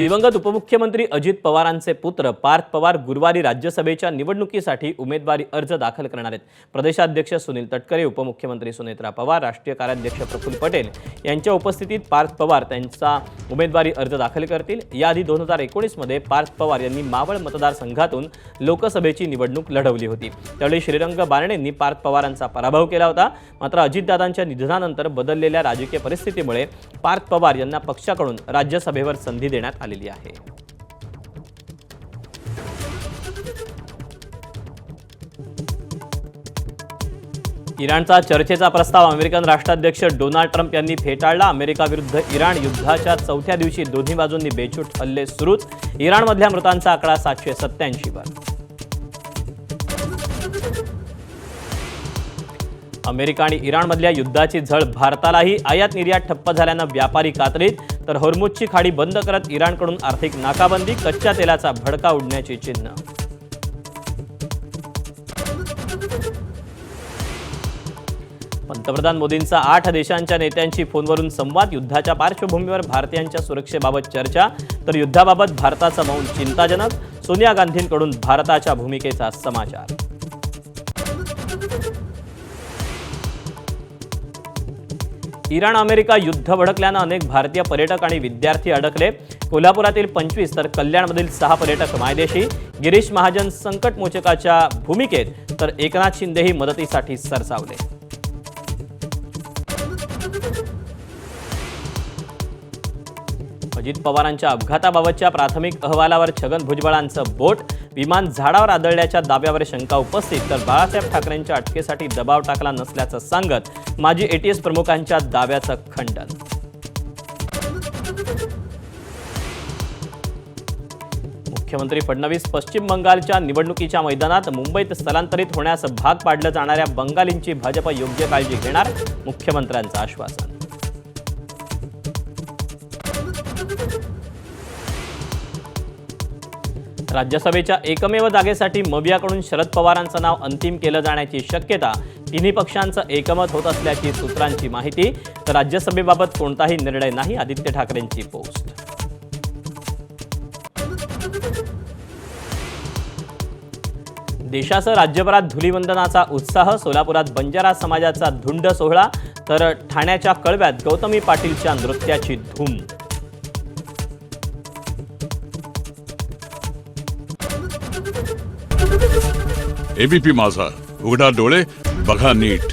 दिवंगत उपमुख्यमंत्री अजित पवारांचे पुत्र पार्थ पवार गुरुवारी राज्यसभेच्या निवडणुकीसाठी उमेदवारी अर्ज दाखल करणार आहेत। प्रदेशाध्यक्ष सुनील तटकरे, उपमुख्यमंत्री सुनेत्रा पवार, राष्ट्रीय कार्याध्यक्ष प्रफुल्ल पटेल यांच्या उपस्थितीत पार्थ पवार त्यांचा उमेदवारी अर्ज दाखल करतील। याआधी 2019 मध्ये पार्थ पवार यांनी मावळ मतदारसंघातून लोकसभेची निवडणूक लढवली होती। त्यावेळी श्रीरंग बारणेंनी पार्थ पवारांचा पराभव केला होता। मात्र अजितदादांच्या निधनानंतर बदललेल्या राजकीय परिस्थितीमुळे पार्थ पवार यांना पक्षाकडून राज्यसभेवर संधी देण्यात आलेली आहे। इराणचा चर्चेचा प्रस्ताव अमेरिकन राष्ट्राध्यक्ष डोनाल्ड ट्रम्प यांनी फेटाळला। अमेरिका विरुद्ध इराण युद्धाच्या चौथ्या दिवशी दोन्ही बाजूंनी बेछूट हल्ले सुरूच। इराणमधल्या मृतांचा आकडा 787 वर। अमेरिका आणि इराणमधल्या युद्धाची झळ भारतालाही। आयात निर्यात ठप्प झाल्यानं व्यापारी कात्रीत, तर होर्मुझची खाडी बंद करत इराणकडून आर्थिक नाकाबंदी, कच्च्या तेलाचा भडका उडण्याची चिन्ह। पंतप्रधान मोदींचा 8 देशांच्या नेत्यांशी फोनवरून संवाद। युद्धाच्या पार्श्वभूमीवर भारतीयांच्या सुरक्षेबाबत चर्चा, तर युद्धाबाबत भारताचं मौन चिंताजनक। सोनिया गांधींकडून भारताच्या भूमिकेचा समाचार। इराण अमेरिका युद्ध भडकल्यानं अनेक भारतीय पर्यटक आणि विद्यार्थी अडकले। कोल्हापुरातील 25 तर कल्याणमधील 6 पर्यटक मायदेशी। गिरीश महाजन संकटमोचकाच्या भूमिकेत, तर एकनाथ शिंदेही मदतीसाठी सरसावले। अजित पवारांच्या अपघाताबाबतच्या प्राथमिक अहवालावर छगन भुजबळांचं बोट। विमान झाडावर आदळल्याच्या दाव्यावर शंका उपस्थित, तर बाळासाहेब ठाकरेंच्या अटकेसाठी दबाव टाकला नसल्याचं सांगत माजी एटीएस प्रमुखांच्या दाव्याचं खंडन। मुख्यमंत्री फडणवीस पश्चिम बंगालच्या निवडणुकीच्या मैदानात। मुंबईत स्थलांतरित होण्यास भाग पाडलं जाणाऱ्या बंगालींची भाजप योग्य काळजी घेणार, मुख्यमंत्र्यांचं आश्वासन। राज्यसभेच्या एकमेव जागेसाठी मवियाकडून शरद पवारांचं नाव अंतिम केलं जाण्याची शक्यता। तिन्ही पक्षांचं एकमत होत असल्याची सूत्रांची माहिती, तर राज्यसभेबाबत कोणताही निर्णय नाही, आदित्य ठाकरेंची पोस्ट। देशासह राज्यभरात धुलीवंदनाचा उत्साह। सोलापुरात बंजारा समाजाचा धुंड सोहळा, तर ठाण्याच्या कळव्यात गौतमी पाटीलच्या नृत्याची धूम। एबीपी माझा, उघडा डोळे बघा नीट।